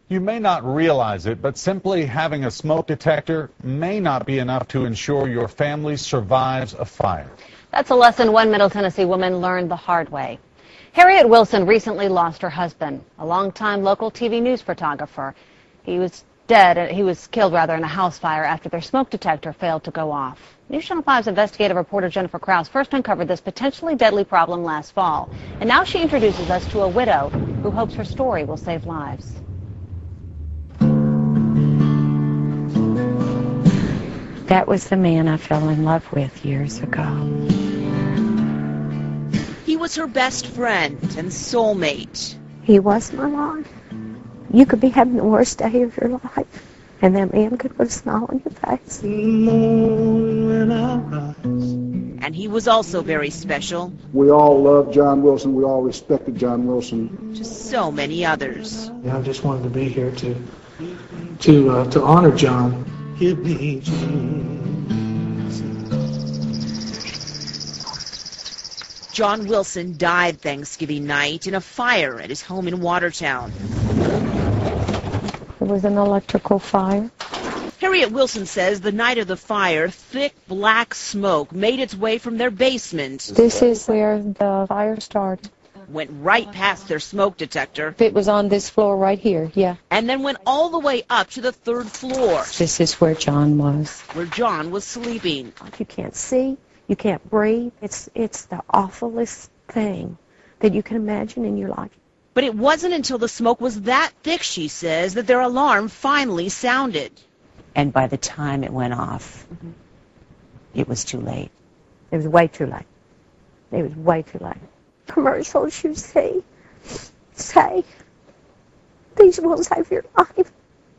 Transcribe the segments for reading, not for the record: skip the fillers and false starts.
You may not realize it, but simply having a smoke detector may not be enough to ensure your family survives a fire. That's a lesson one Middle Tennessee woman learned the hard way. Harriet Wilson recently lost her husband, a longtime local TV news photographer. He was killed in a house fire after their smoke detector failed to go off. News Channel 5's investigative reporter Jennifer Krause first uncovered this potentially deadly problem last fall. And now she introduces us to a widow who hopes her story will save lives. That was the man I fell in love with years ago. He was her best friend and soulmate. He was my life. You could be having the worst day of your life, and that man could put a smile on your face. And he was also very special. We all loved John Wilson. We all respected John Wilson. To so many others. I just wanted to be here to honor John. Give me Jesus. John Wilson died Thanksgiving night in a fire at his home in Watertown. It was an electrical fire. Harriet Wilson says the night of the fire, thick black smoke made its way from their basement. This is where the fire started. Went right past their smoke detector. It was on this floor right here, yeah. And then went all the way up to the 3rd floor. This is where John was. Where John was sleeping. You can't see, you can't breathe. It's the awfulest thing that you can imagine in your life. But it wasn't until the smoke was that thick, she says, that their alarm finally sounded. And by the time it went off, it was too late. It was way too late. It was way too late. Commercials you see say these will save your life.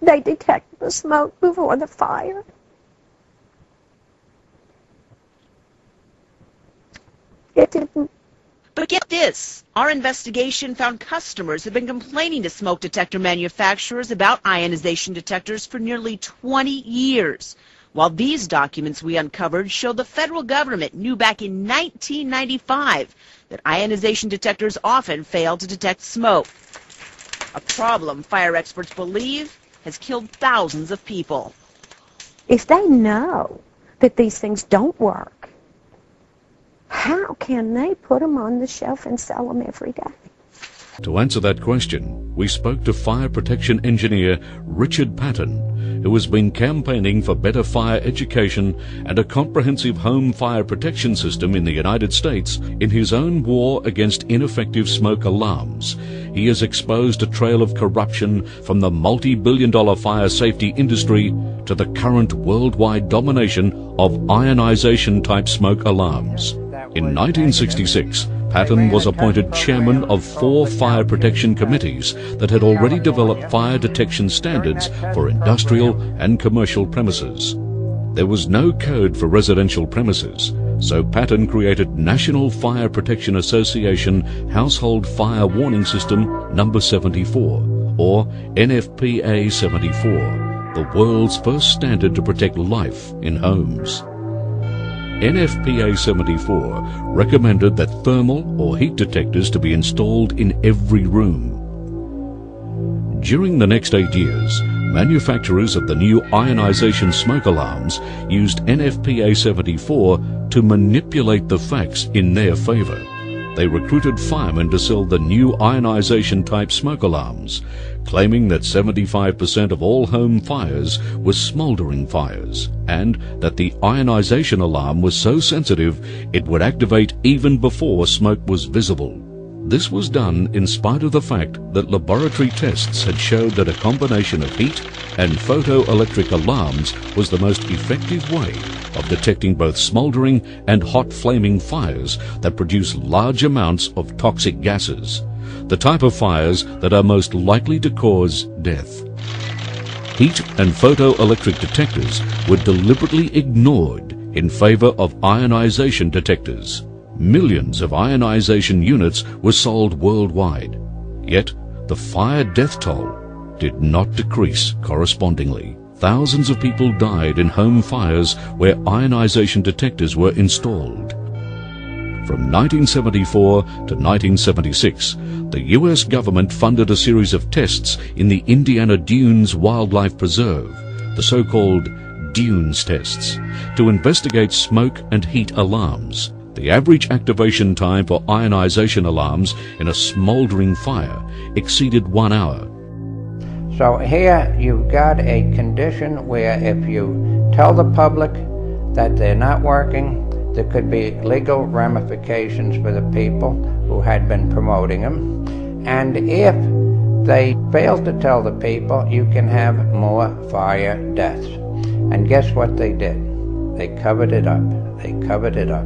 They detected the smoke before the fire. It didn't. But get this, our investigation found customers had been complaining to smoke detector manufacturers about ionization detectors for nearly 20 years. While these documents we uncovered show the federal government knew back in 1995 that ionization detectors often fail to detect smoke. A problem fire experts believe has killed thousands of people. If they know that these things don't work, how can they put them on the shelf and sell them every day? To answer that question, we spoke to fire protection engineer Richard Patton, who has been campaigning for better fire education and a comprehensive home fire protection system in the United States in his own war against ineffective smoke alarms. He has exposed a trail of corruption from the multi-billion-dollar fire safety industry to the current worldwide domination of ionization-type smoke alarms. In 1966, Patton was appointed chairman of 4 fire protection committees that had already developed fire detection standards for industrial and commercial premises. There was no code for residential premises, so Patton created National Fire Protection Association Household Fire Warning System number 74, or NFPA 74, the world's first standard to protect life in homes. NFPA 74 recommended that thermal or heat detectors to be installed in every room. During the next 8 years, manufacturers of the new ionization smoke alarms used NFPA 74 to manipulate the facts in their favor. They recruited firemen to sell the new ionization-type smoke alarms, claiming that 75% of all home fires were smoldering fires, and that the ionization alarm was so sensitive it would activate even before smoke was visible. This was done in spite of the fact that laboratory tests had showed that a combination of heat and photoelectric alarms was the most effective way of detecting both smoldering and hot flaming fires that produce large amounts of toxic gases, the type of fires that are most likely to cause death. Heat and photoelectric detectors were deliberately ignored in favor of ionization detectors. Millions of ionization units were sold worldwide, yet the fire death toll did not decrease correspondingly. Thousands of people died in home fires where ionization detectors were installed. From 1974 to 1976, the U.S. government funded a series of tests in the Indiana Dunes Wildlife Preserve, the so-called Dunes tests, to investigate smoke and heat alarms. The average activation time for ionization alarms in a smoldering fire exceeded 1 hour. So here you've got a condition where if you tell the public that they're not working, there could be legal ramifications for the people who had been promoting them. And if they fail to tell the people, you can have more fire deaths. And guess what they did? They covered it up. They covered it up.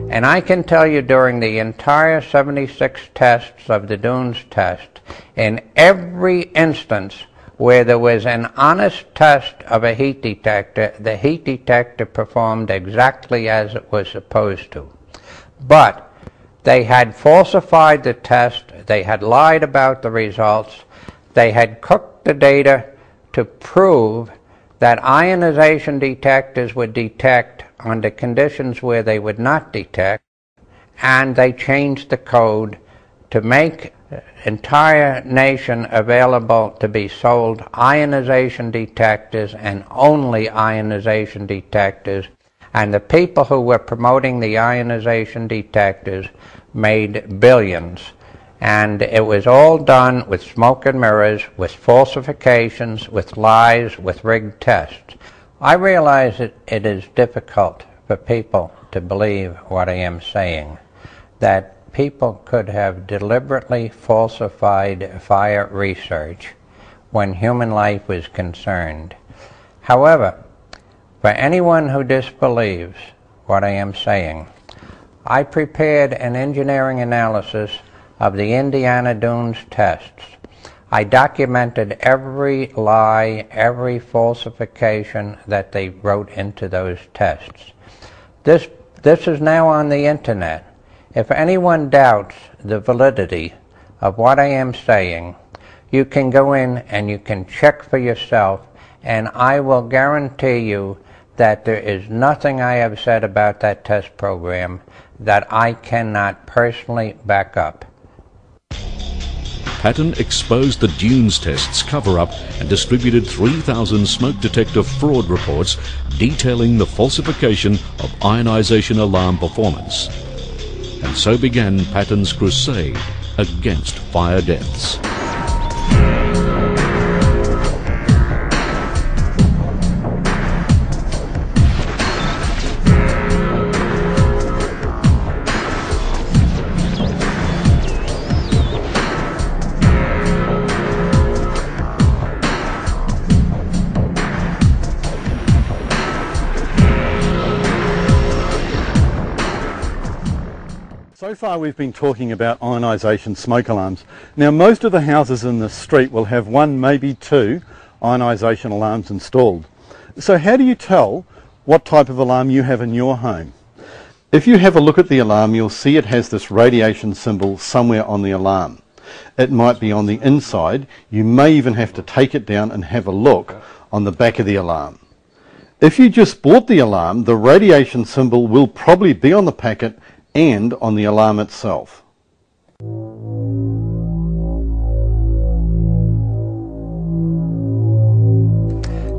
And I can tell you during the entire 76 tests of the Dunes test, in every instance where there was an honest test of a heat detector, the heat detector performed exactly as it was supposed to. But they had falsified the test, they had lied about the results, they had cooked the data to prove that ionization detectors would detect under conditions where they would not detect, and they changed the code to make the entire nation available to be sold ionization detectors and only ionization detectors. And the people who were promoting the ionization detectors made billions. And it was all done with smoke and mirrors, with falsifications, with lies, with rigged tests. I realize that it is difficult for people to believe what I am saying, that people could have deliberately falsified fire research when human life was concerned. However, for anyone who disbelieves what I am saying, I prepared an engineering analysis of the Indiana Dunes tests. I documented every lie, every falsification that they wrote into those tests. This is now on the internet. If anyone doubts the validity of what I am saying, you can go in and you can check for yourself, and I will guarantee you that there is nothing I have said about that test program that I cannot personally back up. Patton exposed the Dunes tests cover-up and distributed 3,000 smoke detector fraud reports detailing the falsification of ionization alarm performance. And so began Patton's crusade against fire deaths. So far we've been talking about ionisation smoke alarms. Now most of the houses in the street will have one, maybe two ionisation alarms installed. So how do you tell what type of alarm you have in your home? If you have a look at the alarm, you'll see it has this radiation symbol somewhere on the alarm. It might be on the inside. You may even have to take it down and have a look on the back of the alarm. If you just bought the alarm, the radiation symbol will probably be on the packet and on the alarm itself.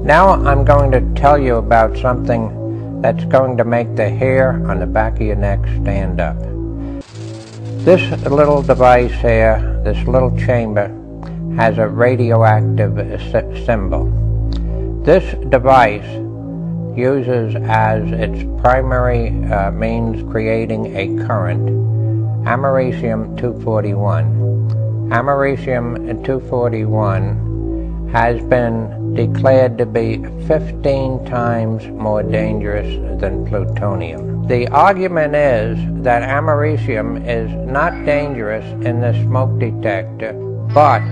Now I'm going to tell you about something that's going to make the hair on the back of your neck stand up. This little device here, this little chamber, has a radioactive symbol. This device uses as its primary means creating a current americium-241. Americium-241 has been declared to be 15 times more dangerous than plutonium. The argument is that americium is not dangerous in the smoke detector, but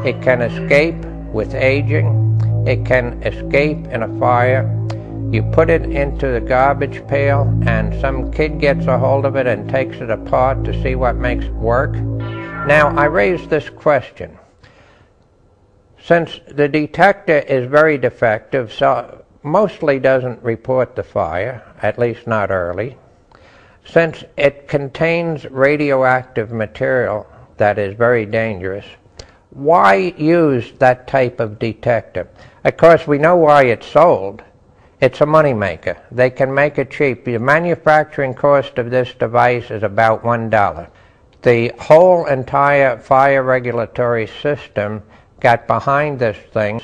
it can escape with aging, it can escape in a fire. You put it into the garbage pail and some kid gets a hold of it and takes it apart to see what makes it work. Now, I raise this question. Since the detector is very defective, so mostly doesn't report the fire, at least not early. Since it contains radioactive material that is very dangerous, why use that type of detector? Of course, we know why it's sold. It's a moneymaker. They can make it cheap. The manufacturing cost of this device is about $1. The whole entire fire regulatory system got behind this thing,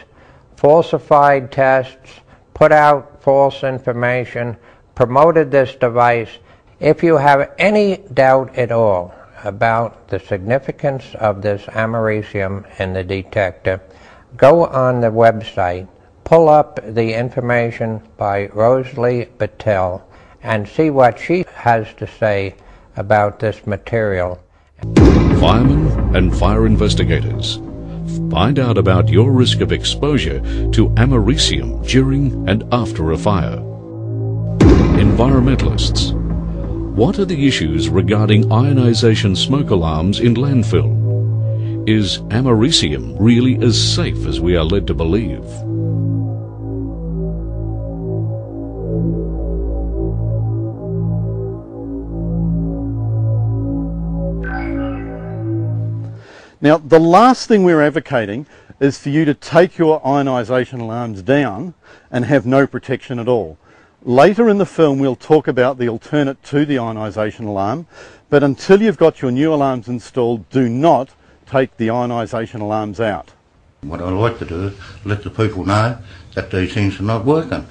falsified tests, put out false information, promoted this device. If you have any doubt at all about the significance of this americium in the detector, go on the website, pull up the information by Rosalie Battelle, and see what she has to say about this material. Firemen and fire investigators, find out about your risk of exposure to americium during and after a fire. Environmentalists, what are the issues regarding ionization smoke alarms in landfill? Is americium really as safe as we are led to believe? Now, the last thing we're advocating is for you to take your ionisation alarms down and have no protection at all. Later in the film, we'll talk about the alternate to the ionisation alarm, but until you've got your new alarms installed, do not take the ionisation alarms out. What I like to do is let the people know that these things are not working.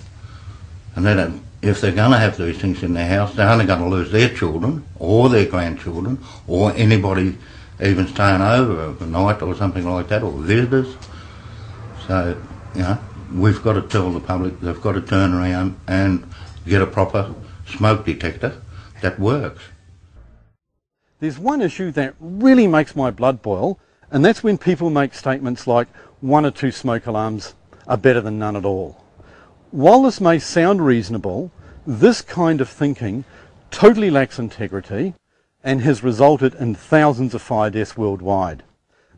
And then if they're going to have these things in their house, they're only going to lose their children or their grandchildren or anybody even staying over overnight or something like that, or visitors. So, you know, we've got to tell the public they've got to turn around and get a proper smoke detector that works. There's one issue that really makes my blood boil, and that's when people make statements like 1 or 2 smoke alarms are better than none at all. While this may sound reasonable, this kind of thinking totally lacks integrity and has resulted in thousands of fire deaths worldwide.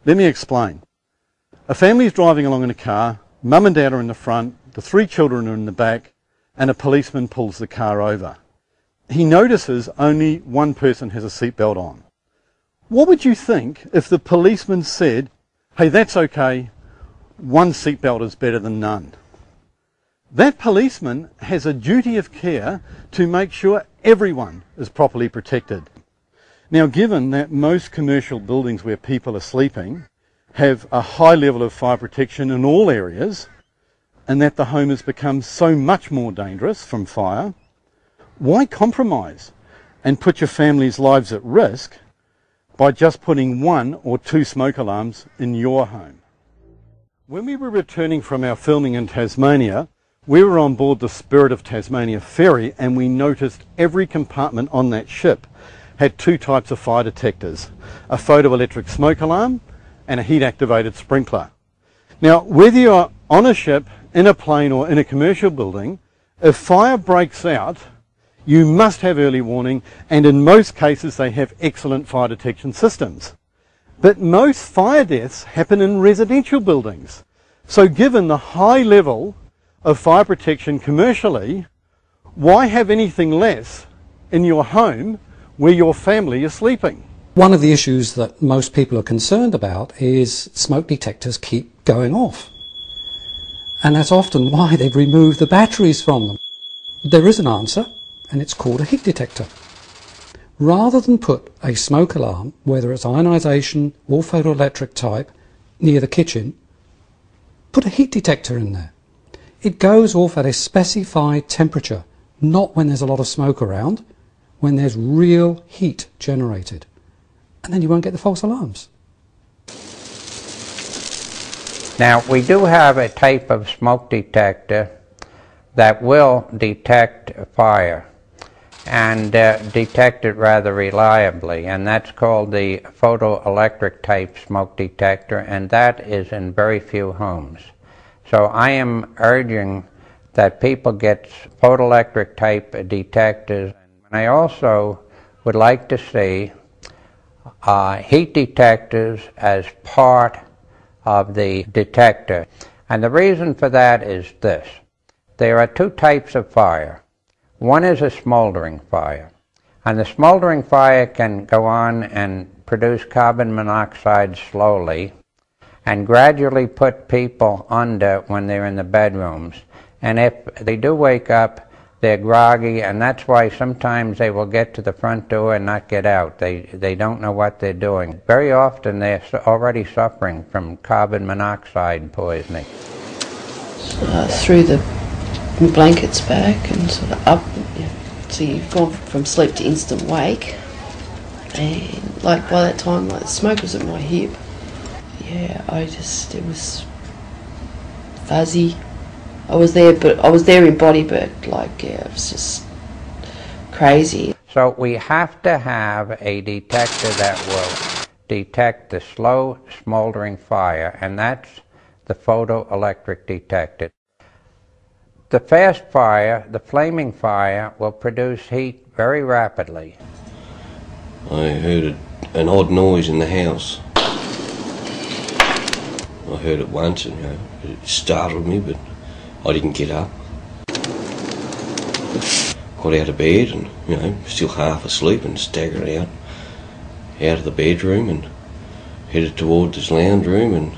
Let me explain. A family is driving along in a car, mum and dad are in the front, the 3 children are in the back, and a policeman pulls the car over. He notices only one person has a seatbelt on. What would you think if the policeman said, hey, that's okay, 1 seatbelt is better than none? That policeman has a duty of care to make sure everyone is properly protected. Now, given that most commercial buildings where people are sleeping have a high level of fire protection in all areas, and that the home has become so much more dangerous from fire, why compromise and put your family's lives at risk by just putting 1 or 2 smoke alarms in your home? When we were returning from our filming in Tasmania, we were on board the Spirit of Tasmania ferry, and we noticed every compartment on that ship had 2 types of fire detectors, a photoelectric smoke alarm and a heat-activated sprinkler. Now, whether you're on a ship, in a plane or in a commercial building, if fire breaks out, you must have early warning, and in most cases they have excellent fire detection systems. But most fire deaths happen in residential buildings. So given the high level of fire protection commercially, why have anything less in your home where your family is sleeping? One of the issues that most people are concerned about is smoke detectors keep going off. And that's often why they've removed the batteries from them. There is an answer, and it's called a heat detector. Rather than put a smoke alarm, whether it's ionisation or photoelectric type, near the kitchen, put a heat detector in there. It goes off at a specified temperature, not when there's a lot of smoke around, when there's real heat generated. And then you won't get the false alarms. Now, we do have a type of smoke detector that will detect fire and detect it rather reliably, and that's called the photoelectric type smoke detector, and that is in very few homes. So I am urging that people get photoelectric type detectors. And I also would like to see heat detectors as part of the detector. And the reason for that is this. There are two types of fire. One is a smoldering fire. And the smoldering fire can go on and produce carbon monoxide slowly and gradually put people under when they're in the bedrooms. And if they do wake up, they're groggy, and that's why sometimes they will get to the front door and not get out. They don't know what they're doing. Very often they're already suffering from carbon monoxide poisoning. Threw the blankets back and sort of up. So you've gone from sleep to instant wake, and like by that time, like the smoke was at my hip. Yeah, it was fuzzy. I was there in body, but like, yeah, it was just crazy. So we have to have a detector that will detect the slow smoldering fire, and that's the photoelectric detector. The fast fire, the flaming fire, will produce heat very rapidly. I heard an odd noise in the house. I heard it once and it startled me, but I didn't get up. Got out of bed and, still half asleep, and staggered out of the bedroom and headed towards this lounge room, and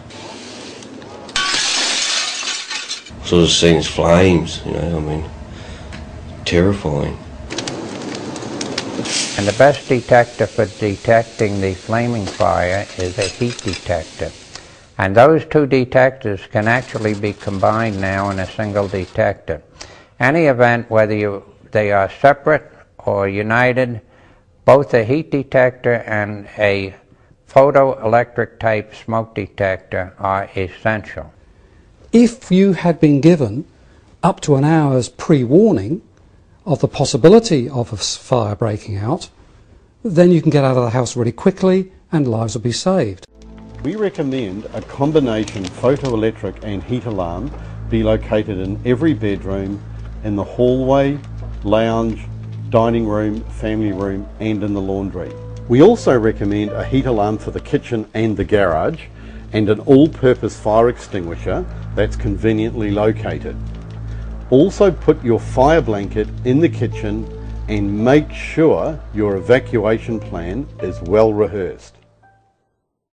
sort of seen as flames, terrifying. And the best detector for detecting the flaming fire is a heat detector. And those two detectors can actually be combined now in a single detector. Any event, whether they are separate or united, both a heat detector and a photoelectric type smoke detector are essential. If you had been given up to an hour's pre-warning of the possibility of a fire breaking out, then you can get out of the house really quickly and lives will be saved. We recommend a combination photoelectric and heat alarm be located in every bedroom, in the hallway, lounge, dining room, family room, and in the laundry. We also recommend a heat alarm for the kitchen and the garage, and an all-purpose fire extinguisher that's conveniently located. Also put your fire blanket in the kitchen and make sure your evacuation plan is well rehearsed.